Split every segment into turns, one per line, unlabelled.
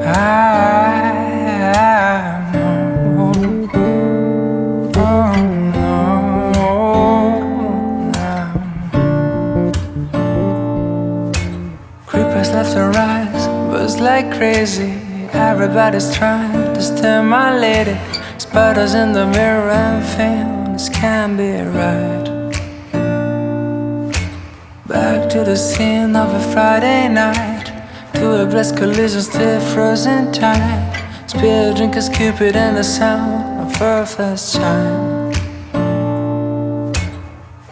Creepers left to rise, buzz like crazy. Everybody's trying to stimulate it. Spiders in the mirror and feel this can't be right. Back to the scene of a Friday night, to a blessed collision still frozen tight. Spear drinkers, Cupid and the sound of her first chime.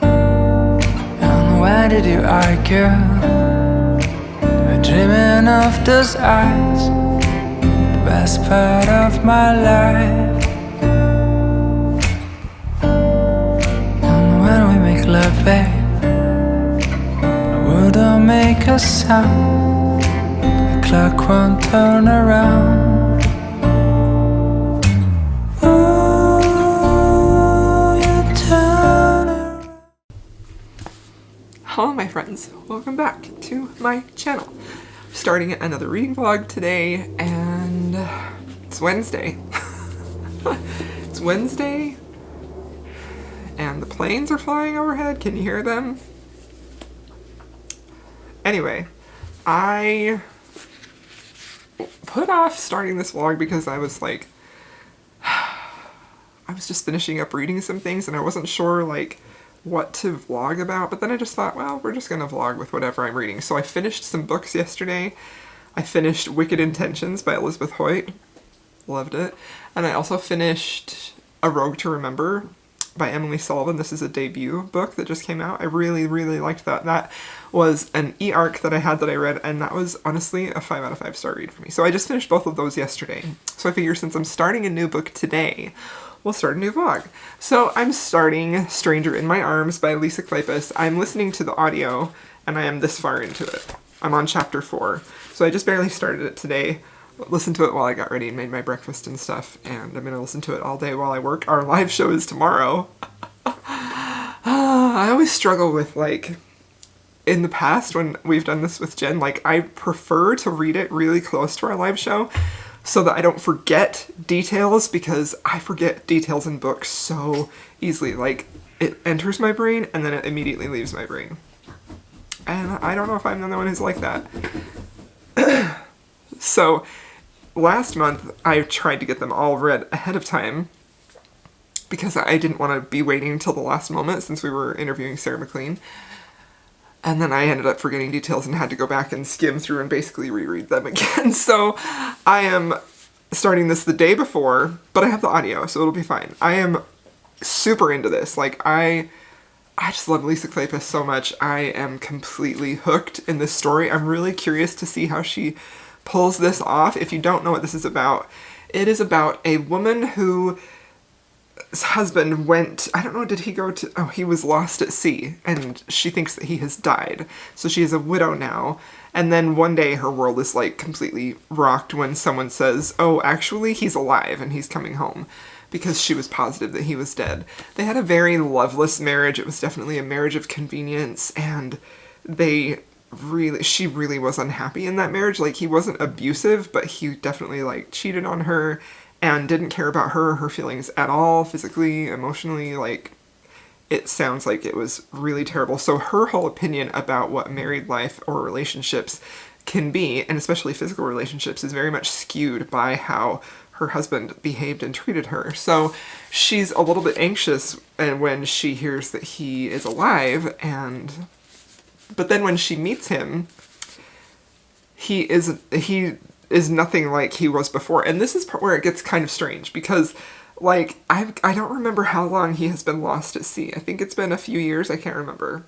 And why did you argue? We're dreaming of those eyes, the best part of my life. And when we make love, babe, don't make a sound, the clock won't turn around. Ooh, you turn around.
Hello my friends, welcome back to my channel. I'm starting another reading vlog today, and it's Wednesday. It's Wednesday, and the planes are flying overhead. Can you hear them? Anyway, I put off starting this vlog because I was like, I was just finishing up reading some things and I wasn't sure like what to vlog about, but then I just thought, well, we're just gonna vlog with whatever I'm reading. So I finished some books yesterday. I finished Wicked Intentions by Elizabeth Hoyt. Loved it. And I also finished A Rogue to Remember by Emily Sullivan. This is a debut book that just came out. I really, really liked that. That was an e-arc that I had that I read, and that was honestly a 5 out of 5 star read for me. So I just finished both of those yesterday. So I figure since I'm starting a new book today, we'll start a new vlog. So I'm starting Stranger in My Arms by Lisa Kleypas. I'm listening to the audio, and I am this far into it. I'm on chapter 4. So I just barely started it today. Listened to it while I got ready and made my breakfast and stuff, and I'm going to listen to it all day while I work. Our live show is tomorrow. I always struggle with, like, in the past when we've done this with Jen, like, I prefer to read it really close to our live show so that I don't forget details, because I forget details in books so easily. Like, it enters my brain and then it immediately leaves my brain. And I don't know if I'm the only one who's like that. So last month I tried to get them all read ahead of time because I didn't want to be waiting until the last moment since we were interviewing Sarah McLean. And then I ended up forgetting details and had to go back and skim through and basically reread them again. So I am starting this the day before, but I have the audio, so it'll be fine. I am super into this. Like, I just love Lisa Kleypas so much. I am completely hooked in this story. I'm really curious to see how she pulls this off. If you don't know what this is about, it is about a woman whose husband went, I don't know, did he go to, oh, he was lost at sea, and she thinks that he has died. So she is a widow now, and then one day her world is like completely rocked when someone says, oh, actually he's alive and he's coming home, because she was positive that he was dead. They had a very loveless marriage. It was definitely a marriage of convenience, and she really was unhappy in that marriage. Like, he wasn't abusive, but he definitely like cheated on her and didn't care about her feelings at all, physically, emotionally. Like, it sounds like it was really terrible. So her whole opinion about what married life or relationships can be, and especially physical relationships, is very much skewed by how her husband behaved and treated her. So she's a little bit anxious when she hears that he is alive, but then when she meets him, he is nothing like he was before. And this is where it gets kind of strange, because like I don't remember how long he has been lost at sea. I think it's been a few years, I can't remember.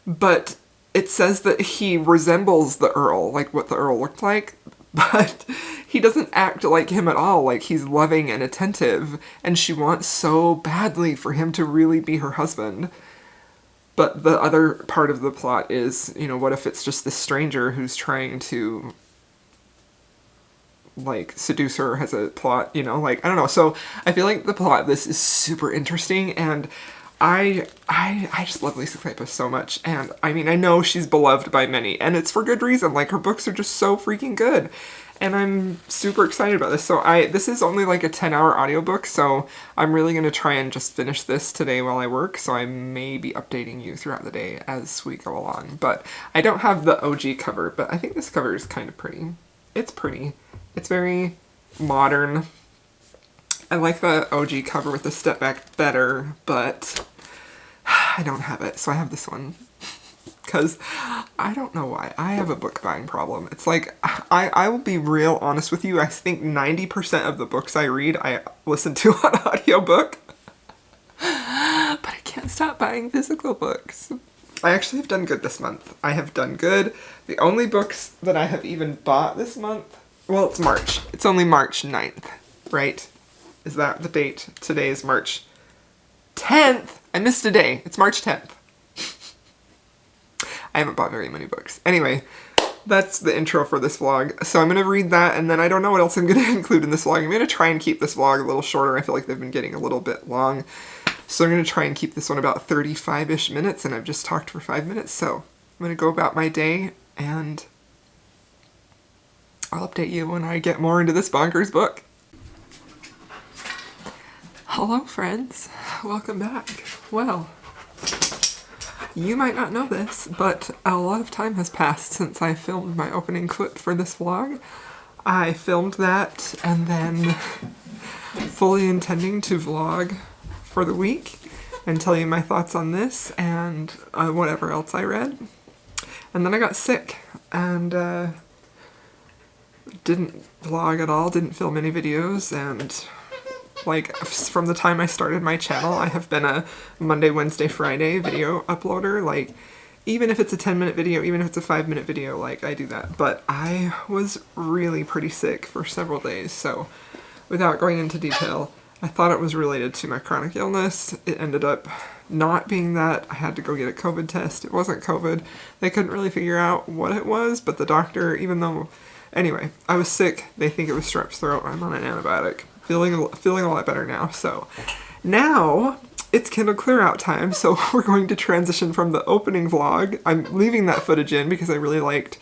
But it says that he resembles the Earl, like what the Earl looked like, but he doesn't act like him at all. Like, he's loving and attentive, and she wants so badly for him to really be her husband. But the other part of the plot is, you know, what if it's just this stranger who's trying to, like, seduce her, has a plot, you know, like, I don't know. So I feel like the plot of this is super interesting, and I just love Lisa Kleypas so much, and I mean, I know she's beloved by many, and it's for good reason. Like, her books are just so freaking good, and I'm super excited about this. So this is only like a 10-hour audiobook, so I'm really going to try and just finish this today while I work, so I may be updating you throughout the day as we go along. But I don't have the OG cover, but I think this cover is kind of pretty. It's pretty. It's very modern. I like the OG cover with the step back better, but I don't have it, so I have this one. Because I don't know why. I have a book buying problem. It's like, I will be real honest with you. I think 90% of the books I read, I listen to on audiobook. But I can't stop buying physical books. I actually have done good this month. I have done good. The only books that I have even bought this month, well, it's March. It's only March 9th, right? Is that the date? Today is March 10th. I missed a day. It's March 10th. I haven't bought very many books. Anyway, that's the intro for this vlog. So I'm going to read that, and then I don't know what else I'm going to include in this vlog. I'm going to try and keep this vlog a little shorter. I feel like they've been getting a little bit long. So I'm going to try and keep this one about 35-ish minutes, and I've just talked for 5 minutes. So I'm going to go about my day, and I'll update you when I get more into this bonkers book. Hello, friends. Welcome back. Well, you might not know this, but a lot of time has passed since I filmed my opening clip for this vlog. I filmed that and then fully intending to vlog for the week and tell you my thoughts on this and whatever else I read. And then I got sick and didn't vlog at all, didn't film any videos, and like, from the time I started my channel, I have been a Monday, Wednesday, Friday video uploader. Like, even if it's a 10-minute video, even if it's a 5-minute video, like, I do that. But I was really pretty sick for several days, so without going into detail, I thought it was related to my chronic illness. It ended up not being that. I had to go get a COVID test. It wasn't COVID. They couldn't really figure out what it was, but the doctor, even though... Anyway, I was sick. They think it was strep throat. I'm on an antibiotic. Feeling a lot better now. So now it's Kindle clear out time. So we're going to transition from the opening vlog. I'm leaving that footage in because I really liked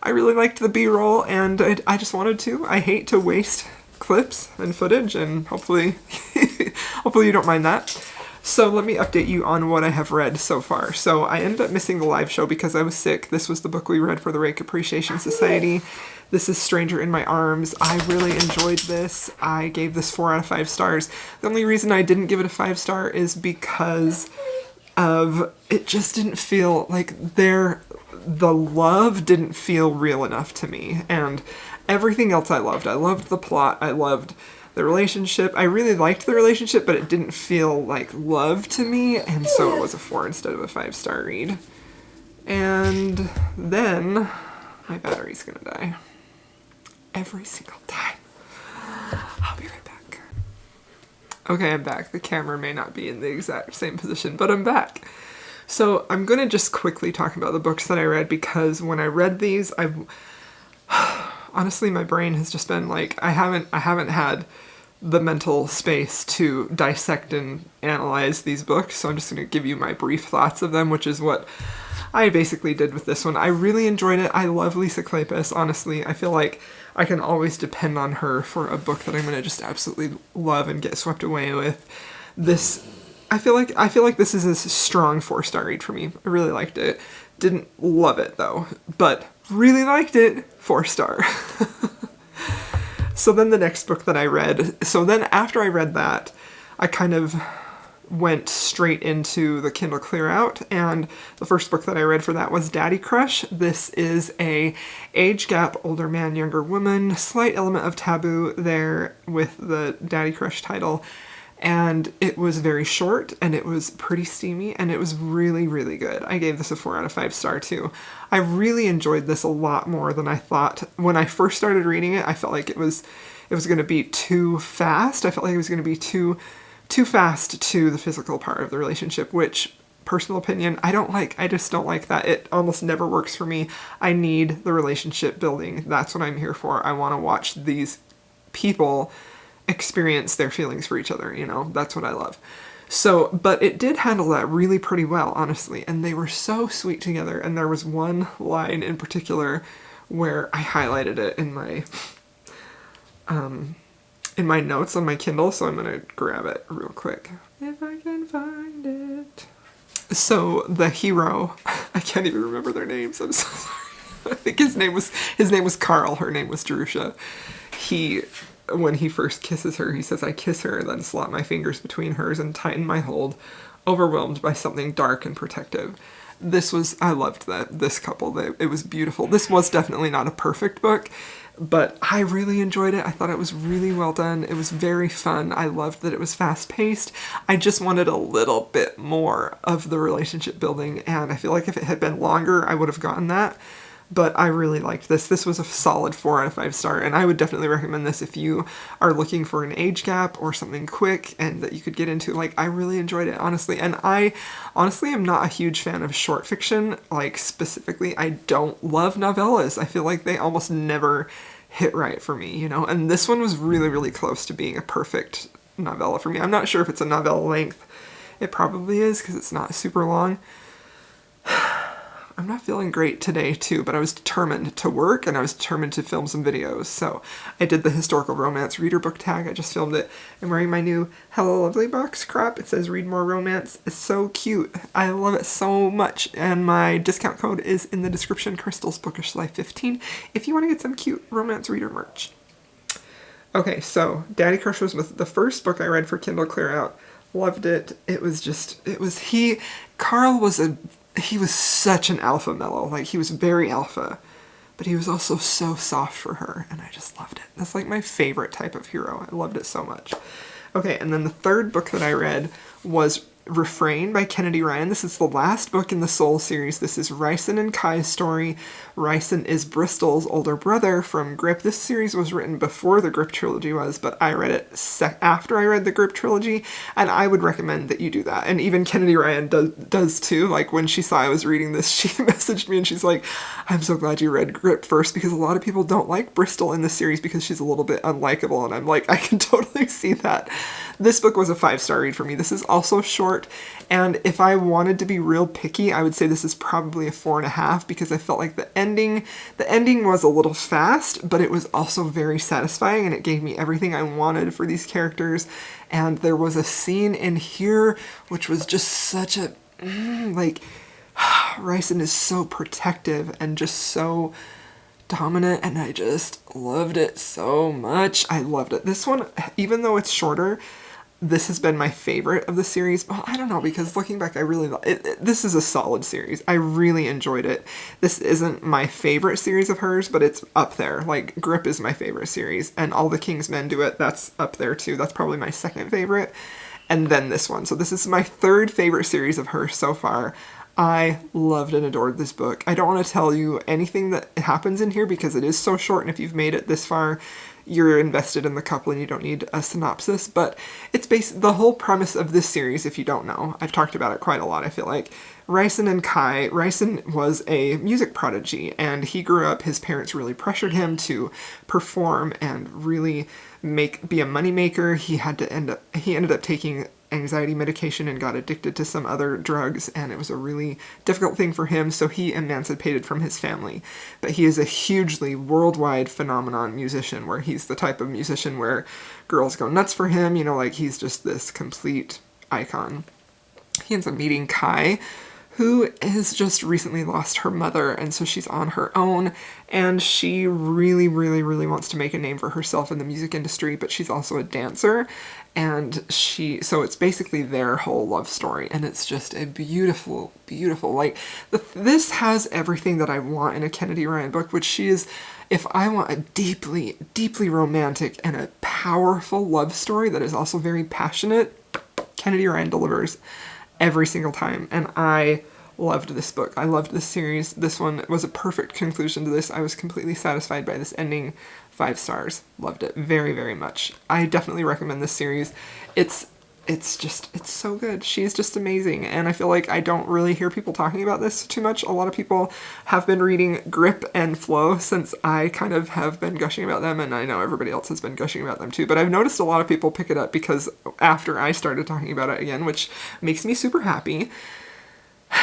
the B-roll, and I just wanted to. I hate to waste clips and footage, and hopefully you don't mind that. So let me update you on what I have read so far. So I ended up missing the live show because I was sick. This was the book we read for the Rake Appreciation Society. This is Stranger in My Arms. I really enjoyed this. I gave this 4 out of 5 stars. The only reason I didn't give it a 5-star is because of it just didn't feel like the love didn't feel real enough to me. And everything else I loved. I loved the plot. I loved the relationship. I really liked the relationship, but it didn't feel like love to me, and so it was a 4 instead of a 5-star read. And then my battery's gonna die. Every single time. I'll be right back. Okay, I'm back. The camera may not be in the exact same position, but I'm back. So I'm gonna just quickly talk about the books that I read, because when I read these, honestly, my brain has just been like, I haven't had the mental space to dissect and analyze these books, so I'm just going to give you my brief thoughts of them, which is what I basically did with this one. I really enjoyed it. I love Lisa Kleypas, honestly. I feel like I can always depend on her for a book that I'm going to just absolutely love and get swept away with. This, I feel like this is a strong 4-star read for me. I really liked it. Didn't love it though, but really liked it. 4-star. So then the next book that I read, so then after I read that, I kind of went straight into the Kindle Clear Out, and the first book that I read for that was Daddy Crush. This is a age gap, older man, younger woman, slight element of taboo there with the Daddy Crush title. And it was very short, and it was pretty steamy, and it was really, really good. I gave this a 4 out of 5 star too. I really enjoyed this a lot more than I thought. When I first started reading it, I felt like it was going to be too fast. I felt like it was going to be too fast to the physical part of the relationship, which, personal opinion, I don't like. I just don't like that. It almost never works for me. I need the relationship building. That's what I'm here for. I want to watch these people experience their feelings for each other, you know? That's what I love. So, but it did handle that really pretty well, honestly, and they were so sweet together. And there was one line in particular where I highlighted it in my notes on my Kindle, so I'm gonna grab it real quick if I can find it. So the hero, I can't even remember their names. I'm so sorry. I think his name was Carl. Her name was Jerusha. When he first kisses her, he says, "I kiss her, then slot my fingers between hers and tighten my hold, overwhelmed by something dark and protective." I loved this couple. It was beautiful. This was definitely not a perfect book, but I really enjoyed it. I thought it was really well done. It was very fun. I loved that it was fast paced. I just wanted a little bit more of the relationship building, and I feel like if it had been longer, I would have gotten that. But I really liked this. This was a solid 4 out of 5 star, and I would definitely recommend this if you are looking for an age gap or something quick and that you could get into. Like, I really enjoyed it, honestly. And I honestly am not a huge fan of short fiction. Like, specifically, I don't love novellas. I feel like they almost never hit right for me, you know? And this one was really, really close to being a perfect novella for me. I'm not sure if it's a novella length. It probably is because it's not super long. I'm not feeling great today too, but I was determined to work and I was determined to film some videos. So I did the historical romance reader book tag. I just filmed it. I'm wearing my new Hello Lovely box crop. It says read more romance. It's so cute. I love it so much. And my discount code is in the description, Crystal's Bookish Life 15, if you want to get some cute romance reader merch. Okay, so Daddy Crush was the first book I read for Kindle Clear Out. Loved it. Carl was he was such an alpha mellow. Like, he was very alpha, but he was also so soft for her, and I just loved it. That's like my favorite type of hero. I loved it so much. Okay, and then the third book that I read was Refrain by Kennedy Ryan. This is the last book in the Soul series. This is Ryson and Kai's story. Ryson is Bristol's older brother from Grip. This series was written before the Grip trilogy was, but I read it after I read the Grip trilogy, and I would recommend that you do that. And even Kennedy Ryan does too. Like, when she saw I was reading this, she messaged me and she's like, "I'm so glad you read Grip first, because a lot of people don't like Bristol in this series because she's a little bit unlikable." And I'm like, I can totally see that. This book was a 5-star read for me. This is also short, and if I wanted to be real picky, I would say this is probably a 4.5, because I felt like the ending was a little fast, but it was also very satisfying, and it gave me everything I wanted for these characters. And there was a scene in here which was just such a Ryson is so protective and just so dominant, and I just loved it so much. I loved it. This one, even though it's shorter, this has been my favorite of the series. Well, I don't know, because looking back, I really this is a solid series. I really enjoyed it. This isn't my favorite series of hers, but it's up there. Like, Grip is my favorite series, and All the King's Men Do It, that's up there too. That's probably my second favorite, and then this one. So this is my third favorite series of hers so far. I loved and adored this book. I don't want to tell you anything that happens in here because it is so short, and if you've made it this far, you're invested in the couple and you don't need a synopsis, but it's the whole premise of this series, if you don't know, I've talked about it quite a lot, I feel like. Ryson and Kai. Ryson was a music prodigy, and he grew up, his parents really pressured him to perform and really be a moneymaker. He ended up taking anxiety medication and got addicted to some other drugs, and it was a really difficult thing for him, so he emancipated from his family. But he is a hugely worldwide phenomenon musician, where he's the type of musician where girls go nuts for him, you know, like, he's just this complete icon. He ends up meeting Kai, who has just recently lost her mother, and so she's on her own, and she really, really, really wants to make a name for herself in the music industry, but she's also a dancer, and so it's basically their whole love story, and it's just a beautiful, beautiful, like, this has everything that I want in a Kennedy Ryan book, which she is, if I want a deeply, deeply romantic and a powerful love story that is also very passionate, Kennedy Ryan delivers every single time, and I loved this book. I loved this series. This one was a perfect conclusion to this. I was completely satisfied by this ending. 5 stars. Loved it very, very much. I definitely recommend this series. It's it's so good. She's just amazing. And I feel like I don't really hear people talking about this too much. A lot of people have been reading Grip and Flow since I kind of have been gushing about them, and I know everybody else has been gushing about them too. But I've noticed a lot of people pick it up because after I started talking about it again, which makes me super happy.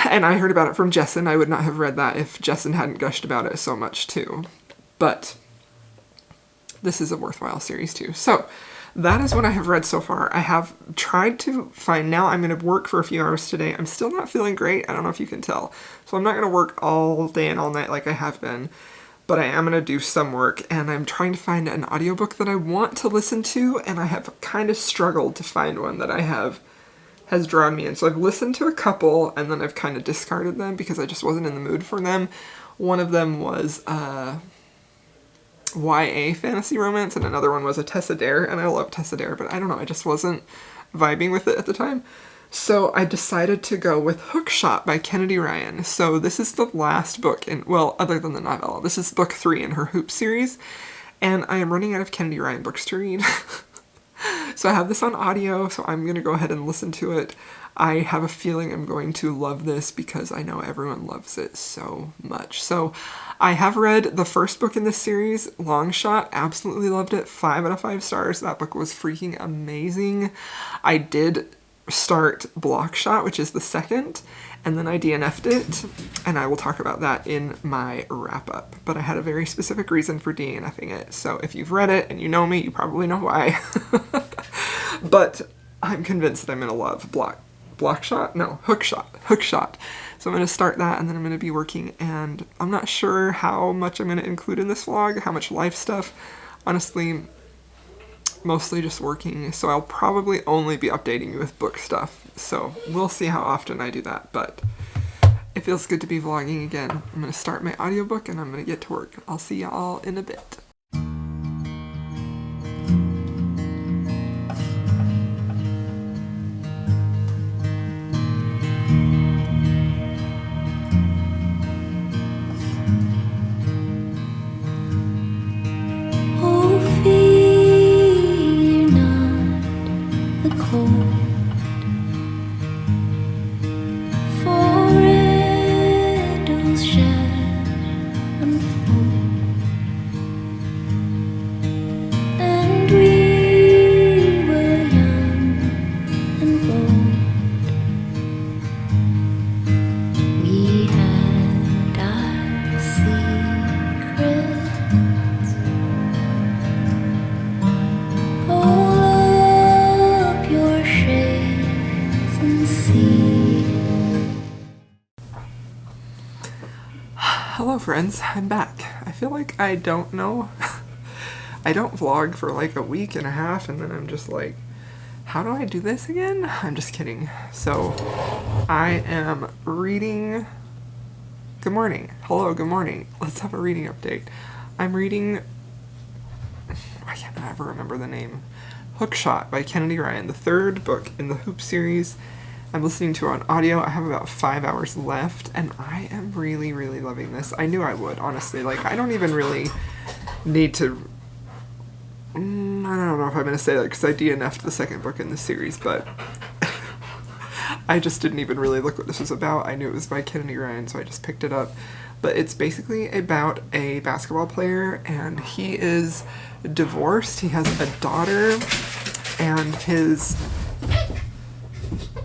And I heard about it from Jesson. I would not have read that if Jesson hadn't gushed about it so much too. But this is a worthwhile series too. So that is what I have read so far. I have tried to find, now I'm going to work for a few hours today. I'm still not feeling great. I don't know if you can tell. So I'm not going to work all day and all night like I have been, but I am going to do some work, and I'm trying to find an audiobook that I want to listen to, and I have kind of struggled to find one that has drawn me in. So I've listened to a couple, and then I've kind of discarded them because I just wasn't in the mood for them. One of them was YA fantasy romance, and another one was a Tessa Dare, and I love Tessa Dare, but I don't know, I just wasn't vibing with it at the time. So I decided to go with Hookshot by Kennedy Ryan. So this is the last book in, well, other than the novella, this is book 3 in her Hoop series, and I am running out of Kennedy Ryan books to read. So I have this on audio, so I'm going to go ahead and listen to it. I have a feeling I'm going to love this because I know everyone loves it so much. So I have read the first book in this series, Long Shot. Absolutely loved it. 5 out of 5 stars. That book was freaking amazing. I did start Block Shot, which is the second, and then I DNF'd it, and I will talk about that in my wrap-up. But I had a very specific reason for DNFing it, so if you've read it and you know me, you probably know why. But I'm convinced that I'm going to love Hookshot. So I'm going to start that, and then I'm going to be working, and I'm not sure how much I'm going to include in this vlog, how much life stuff. Honestly, mostly just working, so I'll probably only be updating you with book stuff. So we'll see how often I do that, but it feels good to be vlogging again. I'm going to start my audiobook, and I'm going to get to work. I'll see y'all in a bit. Hello friends, I'm back. I feel like I don't know. I don't vlog for like a week and a half, and then I'm just like, how do I do this again? I'm just kidding. So I am reading. Good morning. Hello, good morning. Let's have a reading update. I'm reading, I can't ever remember the name. Hookshot by Kennedy Ryan, the third book in the Hoop series. I'm listening to it on audio. I have about 5 hours left, and I am really, really loving this. I knew I would, honestly. Like, I don't even really need to... I don't know if I'm going to say that because I DNF'd the second book in the series, but I just didn't even really look what this was about. I knew it was by Kennedy Ryan, so I just picked it up. But it's basically about a basketball player, and he is divorced. He has a daughter, and his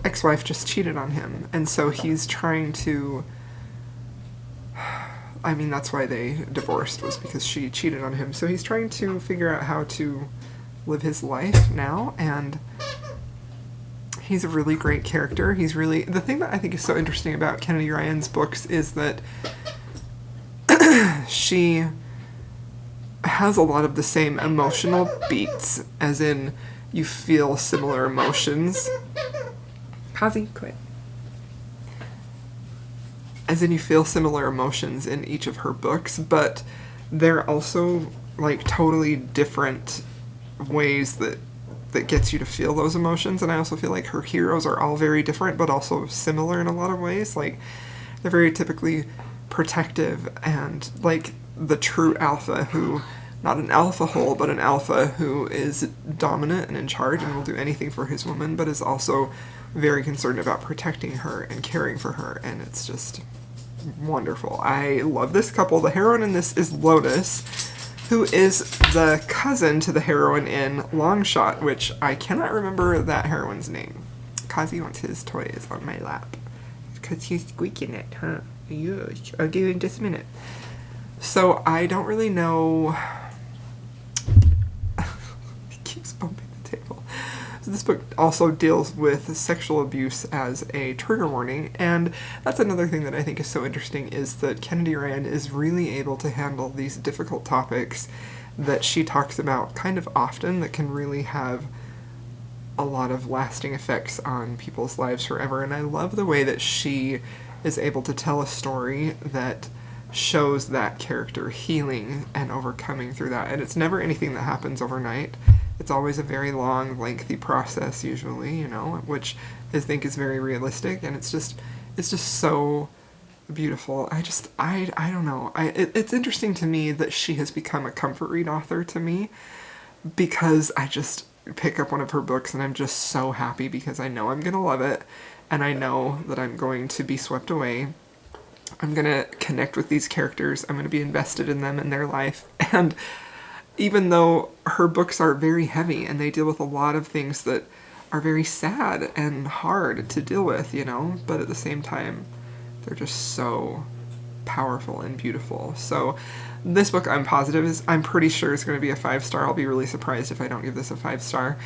ex-wife just cheated on him, and so he's trying to, I mean, that's why they divorced, was because she cheated on him. So he's trying to figure out how to live his life now, and he's a really great character. He's really, the thing that I think is so interesting about Kennedy Ryan's books is that she has a lot of the same emotional beats, as in you feel similar emotions. Kazi, quit. As in you feel similar emotions in each of her books, but they're also like totally different ways that gets you to feel those emotions. And I also feel like her heroes are all very different, but also similar in a lot of ways. Like, they're very typically protective and like the true alpha who not an alpha hole, but an alpha who is dominant and in charge and will do anything for his woman, but is also very concerned about protecting her and caring for her, and it's just wonderful. I love this couple. The heroine in this is Lotus, who is the cousin to the heroine in Longshot, which I cannot remember that heroine's name. Kazi wants his toys on my lap. Because he's squeaking it, huh? Yes, I'll do it in just a minute. So I don't really know... He keeps bumping the table. So this book also deals with sexual abuse as a trigger warning, and that's another thing that I think is so interesting, is that Kennedy Rand is really able to handle these difficult topics that she talks about kind of often that can really have a lot of lasting effects on people's lives forever. And I love the way that she is able to tell a story that shows that character healing and overcoming through that. And it's never anything that happens overnight. It's always a very long, lengthy process, usually, you know, which I think is very realistic, and it's just so beautiful. I don't know. It's interesting to me that she has become a comfort read author to me, because I just pick up one of her books and I'm just so happy because I know I'm gonna love it, and I know that I'm going to be swept away. I'm gonna connect with these characters. I'm gonna be invested in them and their life, and even though her books are very heavy and they deal with a lot of things that are very sad and hard to deal with, you know, but at the same time, they're just so powerful and beautiful. So this book, I'm pretty sure it's going to be a 5-star. I'll be really surprised if I don't give this a 5-star.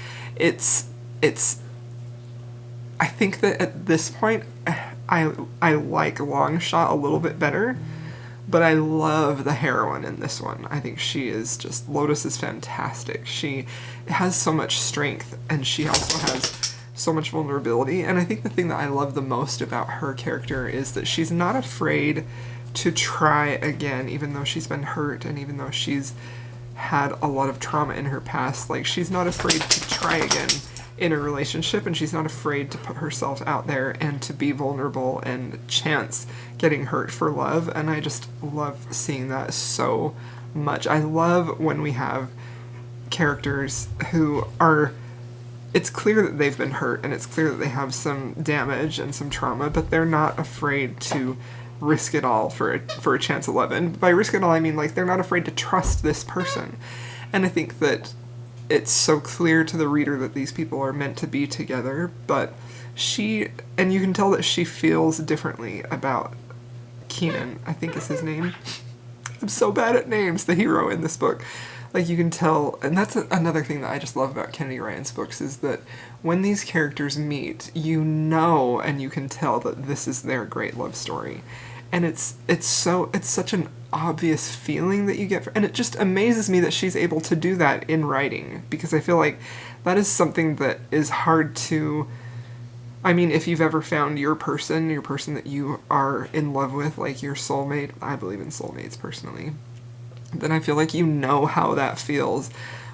I think that at this point, I like Longshot a little bit better, but I love the heroine in this one. I think Lotus is fantastic. She has so much strength, and she also has so much vulnerability. And I think the thing that I love the most about her character is that she's not afraid to try again, even though she's been hurt and even though she's had a lot of trauma in her past. Like, she's not afraid to try again in a relationship, and she's not afraid to put herself out there and to be vulnerable and chance getting hurt for love. And I just love seeing that so much. I love when we have characters who are, it's clear that they've been hurt and it's clear that they have some damage and some trauma, but they're not afraid to risk it all for a chance at love. And by risk it all, I mean, like, they're not afraid to trust this person. And I think that it's so clear to the reader that these people are meant to be together, but and you can tell that she feels differently about Keenan, I think is his name. I'm so bad at names, the hero in this book. Like, you can tell, and that's another thing that I just love about Kennedy Ryan's books, is that when these characters meet, you know, and you can tell that this is their great love story. And it's such an obvious feeling that you get, and it just amazes me that she's able to do that in writing, because I feel like that is something that is hard to, I mean, if you've ever found your person that you are in love with, like your soulmate, I believe in soulmates personally, then I feel like you know how that feels.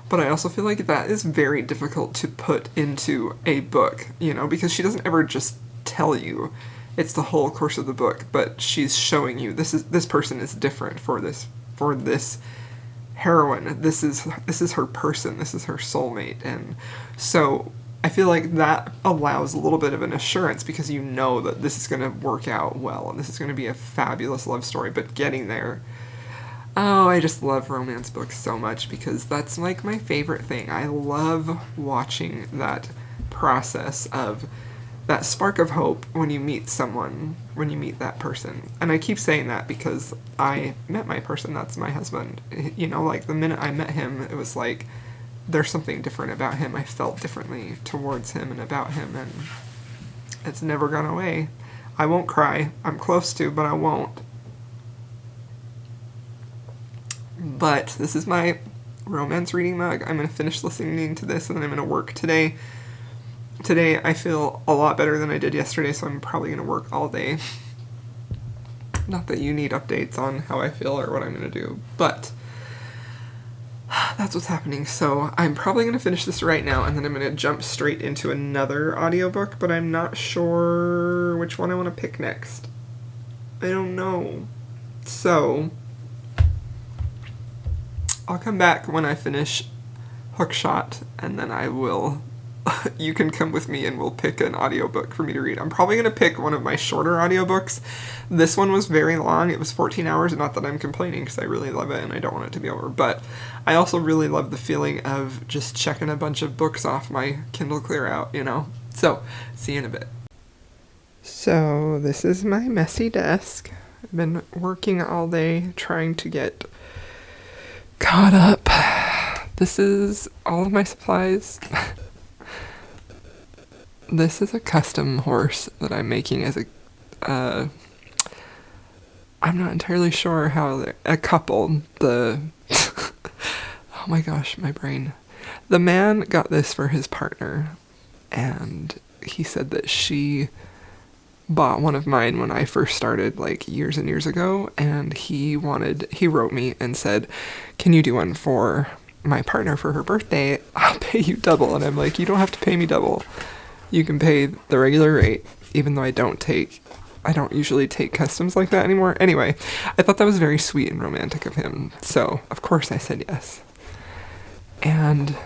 But I also feel like that is very difficult to put into a book, you know, because she doesn't ever just tell you. It's the whole course of the book, but she's showing you this person is different for this heroine. This is her person. This is her soulmate. And so I feel like that allows a little bit of an assurance, because you know that this is going to work out well and this is going to be a fabulous love story. But getting there, oh, I just love romance books so much, because that's like my favorite thing. I love watching that process of that spark of hope when you meet someone, when you meet that person. And I keep saying that because I met my person, that's my husband. You know, like, the minute I met him, it was like, there's something different about him. I felt differently towards him and about him, and it's never gone away. I won't cry. I'm close to, but I won't. But this is my romance reading mug. I'm going to finish listening to this, and then I'm going to work today. Today I feel a lot better than I did yesterday, so I'm probably going to work all day. Not that you need updates on how I feel or what I'm going to do, but that's what's happening. So I'm probably going to finish this right now, and then I'm going to jump straight into another audiobook, but I'm not sure which one I want to pick next. I don't know. So I'll come back when I finish Hookshot, and then I will you can come with me and we'll pick an audiobook for me to read. I'm probably going to pick one of my shorter audiobooks. This one was very long. It was 14 hours, not that I'm complaining because I really love it and I don't want it to be over, but I also really love the feeling of just checking a bunch of books off my Kindle Clear Out, you know? So, see you in a bit. So, this is my messy desk. I've been working all day trying to get caught up. This is all of my supplies. This is a custom horse that I'm making as I'm not entirely sure how a couple, oh my gosh, my brain. The man got this for his partner, and he said that she bought one of mine when I first started, like, years and years ago, and he wrote me and said, can you do one for my partner for her birthday? I'll pay you double. And I'm like, you don't have to pay me double. You can pay the regular rate, even though I don't usually take customs like that anymore. Anyway, I thought that was very sweet and romantic of him. So, of course I said yes. And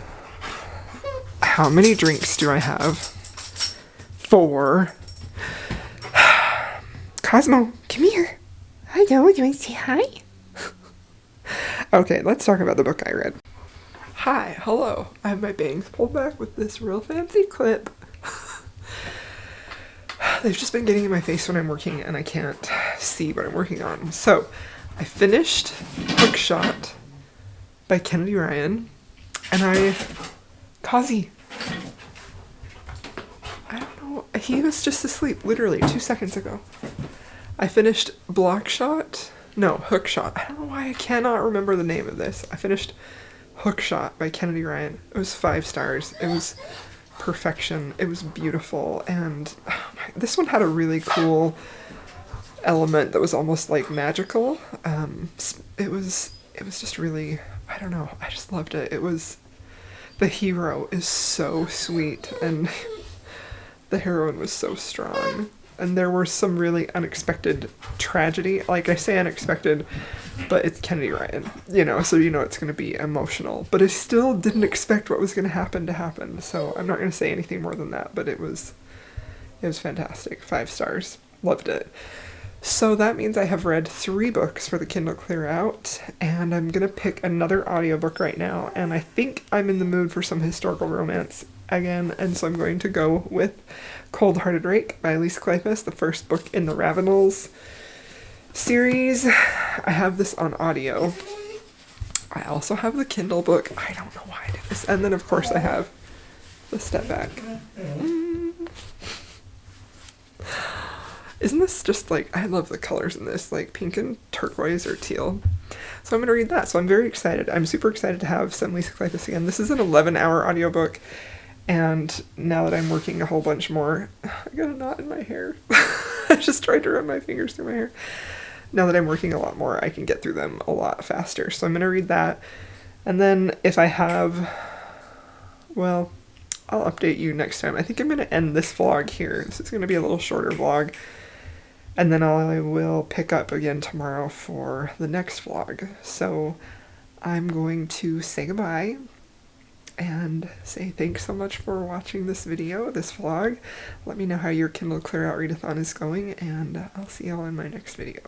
how many drinks do I have? 4. Cosmo, come here. Hello, do you want to say hi? Okay, let's talk about the book I read. Hi, hello. I have my bangs pulled back with this real fancy clip. They've just been getting in my face when I'm working and I can't see what I'm working on. So, I finished Hookshot by Kennedy Ryan, and Kazi, I don't know, he was just asleep literally 2 seconds ago. I finished Hookshot. I don't know why I cannot remember the name of this. I finished Hookshot by Kennedy Ryan. It was 5 stars. It was perfection. It was beautiful, and this one had a really cool element that was almost like magical. It was just really, I don't know, I just loved it. The hero is so sweet and the heroine was so strong, and there were some really unexpected tragedy. Like, I say unexpected, but it's Kennedy Ryan, you know, so you know it's going to be emotional. But I still didn't expect what was going to happen, so I'm not going to say anything more than that, but it was fantastic. 5 stars. Loved it. So that means I have read 3 books for the Kindle Clear Out, and I'm going to pick another audiobook right now, and I think I'm in the mood for some historical romance again, and so I'm going to go with Cold Hearted Rake by Elise Kleypas, the first book in the Ravenels series. I have this on audio. I also have the Kindle book. I don't know why I did this. And then, of course, I have the Step Back. Isn't this just like, I love the colors in this, like pink and turquoise or teal. So I'm going to read that. So I'm very excited. I'm super excited to have some Elise Kleypas again. This is an 11-hour audiobook. And now that I'm working a whole bunch more, I got a knot in my hair. I just tried to run my fingers through my hair. Now that I'm working a lot more, I can get through them a lot faster. So I'm going to read that. And then if I have, well, I'll update you next time. I think I'm going to end this vlog here. This is going to be a little shorter vlog. And then I will pick up again tomorrow for the next vlog. So I'm going to say goodbye and say thanks so much for watching this video, this vlog. Let me know how your Kindle Clear Out readathon is going, and I'll see y'all in my next video.